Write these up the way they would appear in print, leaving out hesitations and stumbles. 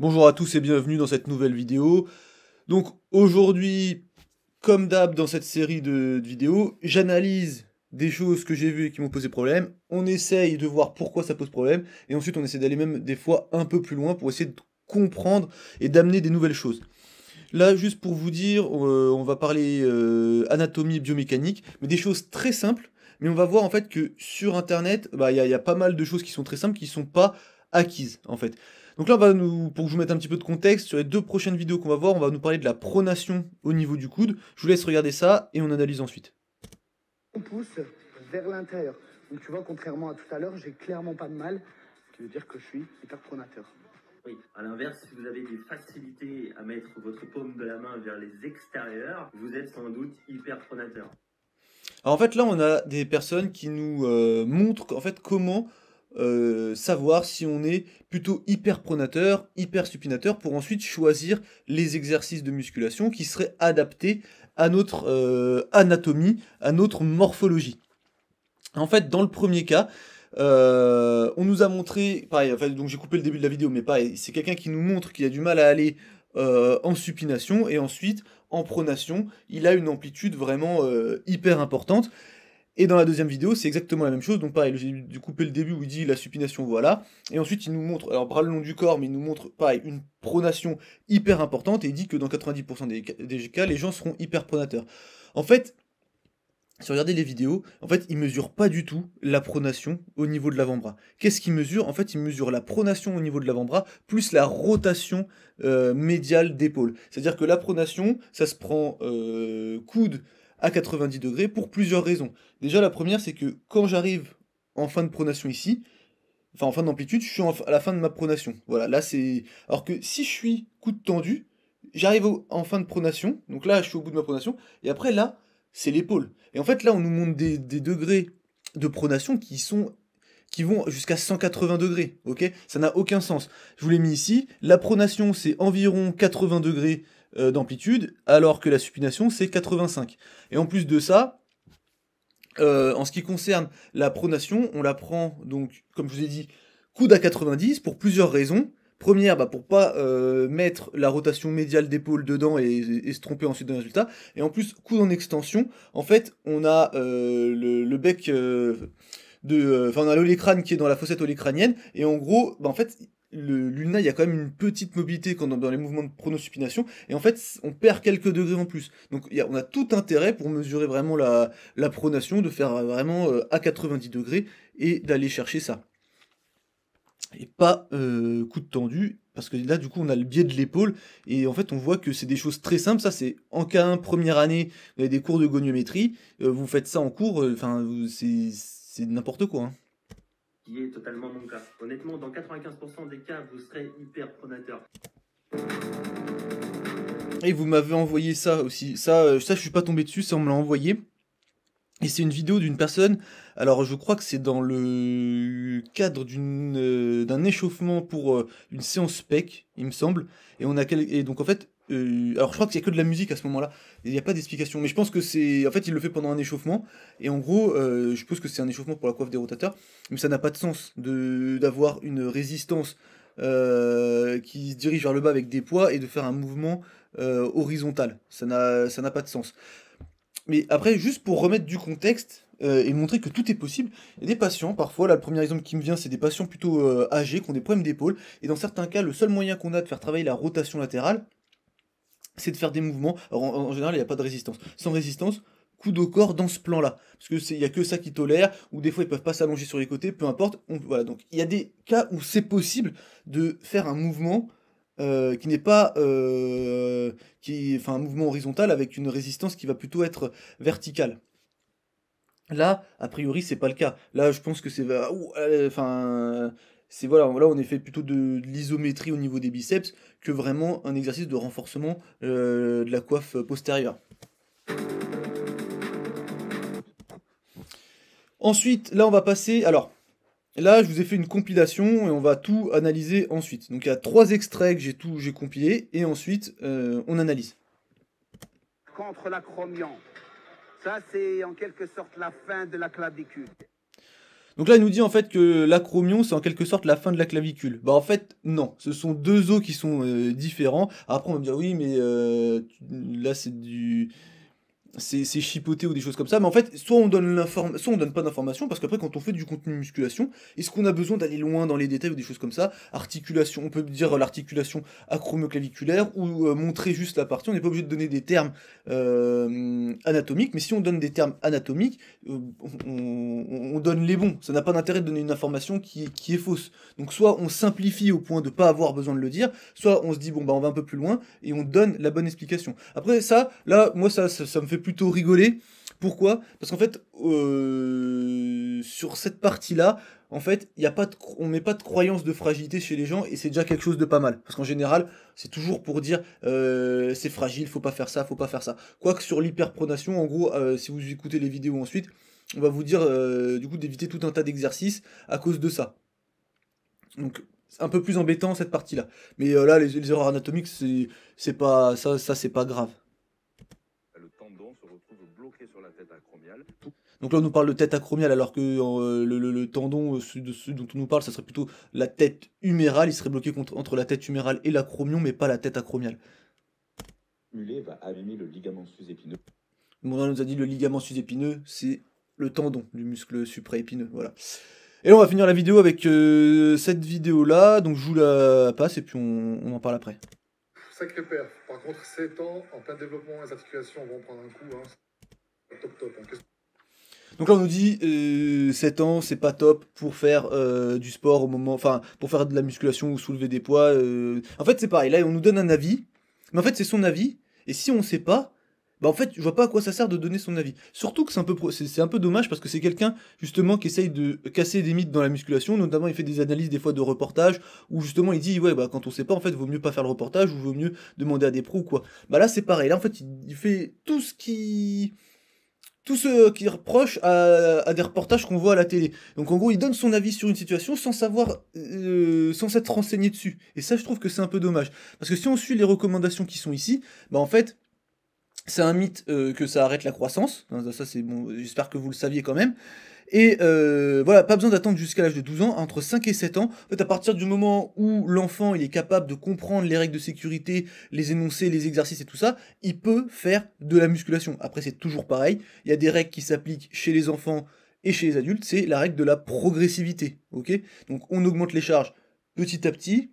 Bonjour à tous et bienvenue dans cette nouvelle vidéo. Donc aujourd'hui, comme d'hab dans cette série de vidéos, j'analyse des choses que j'ai vues et qui m'ont posé problème. On essaye de voir pourquoi ça pose problème et ensuite on essaie d'aller même des fois un peu plus loin pour essayer de comprendre et d'amener des nouvelles choses. Là, juste pour vous dire, on va parler anatomie et biomécanique, mais des choses très simples. Mais on va voir en fait que sur Internet, bah, il y a pas mal de choses qui sont très simples, qui sont pas acquises en fait. Donc là, pour que je vous mette un petit peu de contexte, sur les deux prochaines vidéos qu'on va voir, on va nous parler de la pronation au niveau du coude. Je vous laisse regarder ça et on analyse ensuite. On pousse vers l'intérieur. Donc tu vois, contrairement à tout à l'heure, j'ai clairement pas de mal, ce qui veut dire que je suis hyperpronateur. Oui, à l'inverse, si vous avez des facilités à mettre votre paume de la main vers les extérieurs, vous êtes sans doute hyperpronateur. Alors en fait, là, on a des personnes qui nous montrent en fait comment savoir si on est plutôt hyperpronateur, hypersupinateur, pour ensuite choisir les exercices de musculation qui seraient adaptés à notre anatomie, à notre morphologie. En fait, dans le premier cas, on nous a montré, pareil, en fait, donc j'ai coupé le début de la vidéo, mais pareil, c'est quelqu'un qui nous montre qu'il a du mal à aller en supination, et ensuite, en pronation, il a une amplitude vraiment hyper importante. Et dans la deuxième vidéo, c'est exactement la même chose, donc pareil, j'ai dû couper le début où il dit la supination, voilà, et ensuite il nous montre, alors bras le long du corps, mais il nous montre, pareil, une pronation hyper importante, et il dit que dans 90% des cas, les gens seront hyper pronateurs. En fait, si vous regardez les vidéos, en fait, il mesure pas du tout la pronation au niveau de l'avant-bras. Qu'est-ce qu'il mesure? En fait, il mesure la pronation au niveau de l'avant-bras plus la rotation médiale d'épaule. C'est-à-dire que la pronation, ça se prend coude à 90 degrés pour plusieurs raisons. Déjà, la première, c'est que quand j'arrive en fin de pronation ici, enfin en fin d'amplitude, je suis à la fin de ma pronation. Voilà, là c'est. Alors que si je suis coude tendu, j'arrive en fin de pronation, donc là je suis au bout de ma pronation, et après là, c'est l'épaule. Et en fait là, on nous montre des degrés de pronation qui vont jusqu'à 180 degrés, ok? Ça n'a aucun sens. Je vous l'ai mis ici, la pronation c'est environ 80 degrés d'amplitude, alors que la supination c'est 85. Et en plus de ça, en ce qui concerne la pronation, on la prend donc, comme je vous ai dit, coude à 90 pour plusieurs raisons. Première, bah, pour pas mettre la rotation médiale d'épaule dedans et se tromper ensuite dans le résultat. Et en plus, coude en extension, en fait, on a le bec enfin, on a l'olécrane qui est dans la fossette olécranienne. Et en gros, bah, en fait, l'ulna, il y a quand même une petite mobilité dans les mouvements de pronosupination. Et en fait, on perd quelques degrés en plus. Donc, on a tout intérêt pour mesurer vraiment la pronation, de faire vraiment à 90 degrés et d'aller chercher ça. Et pas coude tendu, parce que là, du coup, on a le biais de l'épaule, et en fait, on voit que c'est des choses très simples. Ça, c'est en K1, première année, vous avez des cours de goniométrie, vous faites ça en cours, enfin, c'est n'importe quoi, hein. Qui est totalement mon cas. Honnêtement, dans 95% des cas, vous serez hyperpronateur. Et vous m'avez envoyé ça aussi. Ça, je suis pas tombé dessus, ça, on me l'a envoyé. Et c'est une vidéo d'une personne, alors je crois que c'est dans le cadre d'un échauffement pour une séance spec, il me semble. Et donc en fait, alors je crois qu'il y a que de la musique à ce moment-là, il n'y a pas d'explication. Mais je pense que en fait il le fait pendant un échauffement. Et en gros, je suppose que c'est un échauffement pour la coiffe des rotateurs. Mais ça n'a pas de sens d'avoir une résistance qui se dirige vers le bas avec des poids et de faire un mouvement horizontal. Ça n'a pas de sens. Mais après, juste pour remettre du contexte et montrer que tout est possible, il y a des patients, parfois, là le premier exemple qui me vient, c'est des patients plutôt âgés, qui ont des problèmes d'épaule, et dans certains cas, le seul moyen qu'on a de faire travailler la rotation latérale, c'est de faire des mouvements. Alors en général, il n'y a pas de résistance. Sans résistance, coude au corps dans ce plan-là. Parce qu'il n'y a que ça qui tolère, ou des fois ils peuvent pas s'allonger sur les côtés, peu importe. Voilà, donc il y a des cas où c'est possible de faire un mouvement qui n'est pas enfin un mouvement horizontal avec une résistance qui va plutôt être verticale. Là, a priori, c'est pas le cas. Là, je pense que c'est enfin c'est voilà, là on est fait plutôt de l'isométrie au niveau des biceps que vraiment un exercice de renforcement de la coiffe postérieure. Ensuite, là on va passer. Alors, là, je vous ai fait une compilation et on va tout analyser ensuite. Donc il y a 3 extraits que j'ai compilés et ensuite on analyse. Contre l'acromion. Ça, c'est en quelque sorte la fin de la clavicule. Donc là, il nous dit en fait que l'acromion, c'est en quelque sorte la fin de la clavicule. Bah en fait, non. Ce sont deux os qui sont différents. Après, on va me dire, oui, mais là, c'est du... c'est chipoté ou des choses comme ça, mais en fait, soit on donne l'information, soit on donne pas d'informations, parce qu'après, quand on fait du contenu musculation, est-ce qu'on a besoin d'aller loin dans les détails ou des choses comme ça? Articulation, on peut dire l'articulation acromioclaviculaire, ou montrer juste la partie, on n'est pas obligé de donner des termes anatomiques, mais si on donne des termes anatomiques, on donne les bons, ça n'a pas d'intérêt de donner une information qui est fausse. Donc soit on simplifie au point de pas avoir besoin de le dire, soit on se dit, bon bah on va un peu plus loin, et on donne la bonne explication. Après ça, là, moi ça me fait plutôt rigoler. Pourquoi? Parce qu'en fait, sur cette partie-là, en fait, on met pas de croyance de fragilité chez les gens et c'est déjà quelque chose de pas mal. Parce qu'en général, c'est toujours pour dire c'est fragile, faut pas faire ça, faut pas faire ça. Quoique sur l'hyperpronation, en gros, si vous écoutez les vidéos ensuite, on va vous dire du coup d'éviter tout un tas d'exercices à cause de ça. Donc c'est un peu plus embêtant cette partie-là. Mais là, les erreurs anatomiques, c'est pas ça, c'est pas grave. Le tendon se retrouve bloqué sur la tête acromiale. Donc là, on nous parle de tête acromiale, alors que le tendon dont on nous parle, ça serait plutôt la tête humérale. Il serait bloqué entre la tête humérale et l'acromion, mais pas la tête acromiale. Mulet va abîmer le ligament sous-épineux. Bon, on nous a dit le ligament sus-épineux, c'est le tendon du muscle supraépineux, voilà. Et là, on va finir la vidéo avec cette vidéo-là, donc je vous la passe et puis on en parle après. Sacré père. Par contre, 7 ans, en plein développement, les articulations vont prendre un coup. Hein. Top. Hein. Donc là, on nous dit 7 ans, c'est pas top pour faire du sport au moment... Enfin, pour faire de la musculation ou soulever des poids. En fait, c'est pareil. Là, on nous donne un avis. Mais en fait, c'est son avis. Et si on sait pas, bah en fait, je vois pas à quoi ça sert de donner son avis. Surtout que c'est un peu dommage parce que c'est quelqu'un, justement, qui essaye de casser des mythes dans la musculation. Notamment, il fait des analyses, des fois, de reportages. Où, justement, il dit, ouais, bah quand on sait pas, en fait, vaut mieux pas faire le reportage ou vaut mieux demander à des pros ou quoi. Bah là, c'est pareil. Là, en fait, il fait tout ce qui reproche à des reportages qu'on voit à la télé. Donc en gros, il donne son avis sur une situation sans savoir, sans s'être renseigné dessus. Et ça, je trouve que c'est un peu dommage. Parce que si on suit les recommandations qui sont ici, bah en fait, c'est un mythe que ça arrête la croissance. Ça, c'est bon, j'espère que vous le saviez quand même. Et voilà, pas besoin d'attendre jusqu'à l'âge de 12 ans, entre 5 et 7 ans. En fait, à partir du moment où l'enfant il est capable de comprendre les règles de sécurité, les énoncés, les exercices et tout ça, il peut faire de la musculation. Après, c'est toujours pareil. Il y a des règles qui s'appliquent chez les enfants et chez les adultes. C'est la règle de la progressivité. Ok? Donc, on augmente les charges petit à petit.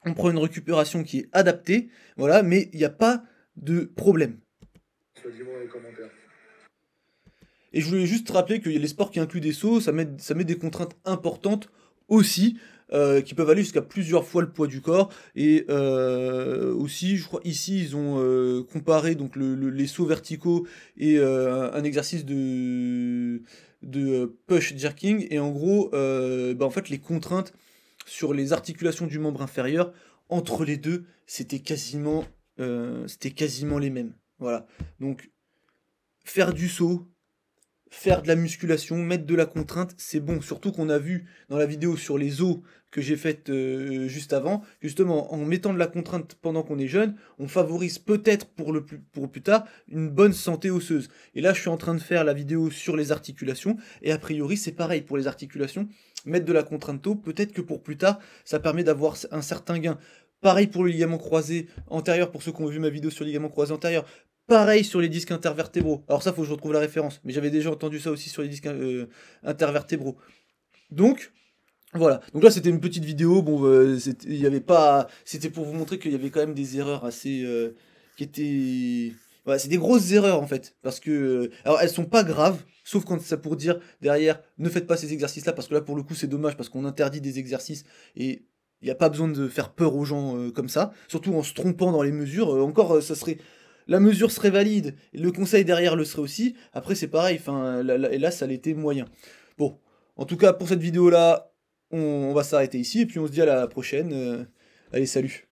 On prend une récupération qui est adaptée. Voilà, mais il n'y a pas de problème. Dis-moi dans les commentaires. Et je voulais juste rappeler que les sports qui incluent des sauts, ça met des contraintes importantes aussi, qui peuvent aller jusqu'à plusieurs fois le poids du corps. Et aussi, je crois ici, ils ont comparé donc les sauts verticaux et un exercice de push jerking. Et en gros, bah en fait, les contraintes sur les articulations du membre inférieur, entre les deux, c'était quasiment les mêmes. Voilà. Donc, faire du saut, faire de la musculation, mettre de la contrainte, c'est bon. Surtout qu'on a vu dans la vidéo sur les os que j'ai faite juste avant, justement, en mettant de la contrainte pendant qu'on est jeune, on favorise peut-être pour plus tard une bonne santé osseuse. Et là, je suis en train de faire la vidéo sur les articulations, et a priori, c'est pareil pour les articulations. Mettre de la contrainte tôt, peut-être que pour plus tard, ça permet d'avoir un certain gain. Pareil pour le ligament croisé antérieur, pour ceux qui ont vu ma vidéo sur le ligament croisé antérieur. Pareil sur les disques intervertébraux. Alors ça, faut que je retrouve la référence. Mais j'avais déjà entendu ça aussi sur les disques intervertébraux. Donc, voilà. Donc là, c'était une petite vidéo. Bon, il y avait pas... C'était pour vous montrer qu'il y avait quand même des erreurs assez... qui étaient... Voilà, c'est des grosses erreurs, en fait. Parce que... alors, elles sont pas graves. Sauf quand ça pour dire, derrière, ne faites pas ces exercices-là. Parce que là, pour le coup, c'est dommage. Parce qu'on interdit des exercices. Et il n'y a pas besoin de faire peur aux gens comme ça. Surtout en se trompant dans les mesures. Encore, ça serait... La mesure serait valide, le conseil derrière le serait aussi. Après, c'est pareil, et là, ça l'était moyen. Bon, en tout cas, pour cette vidéo-là, on va s'arrêter ici, et puis on se dit à la prochaine. Allez, salut!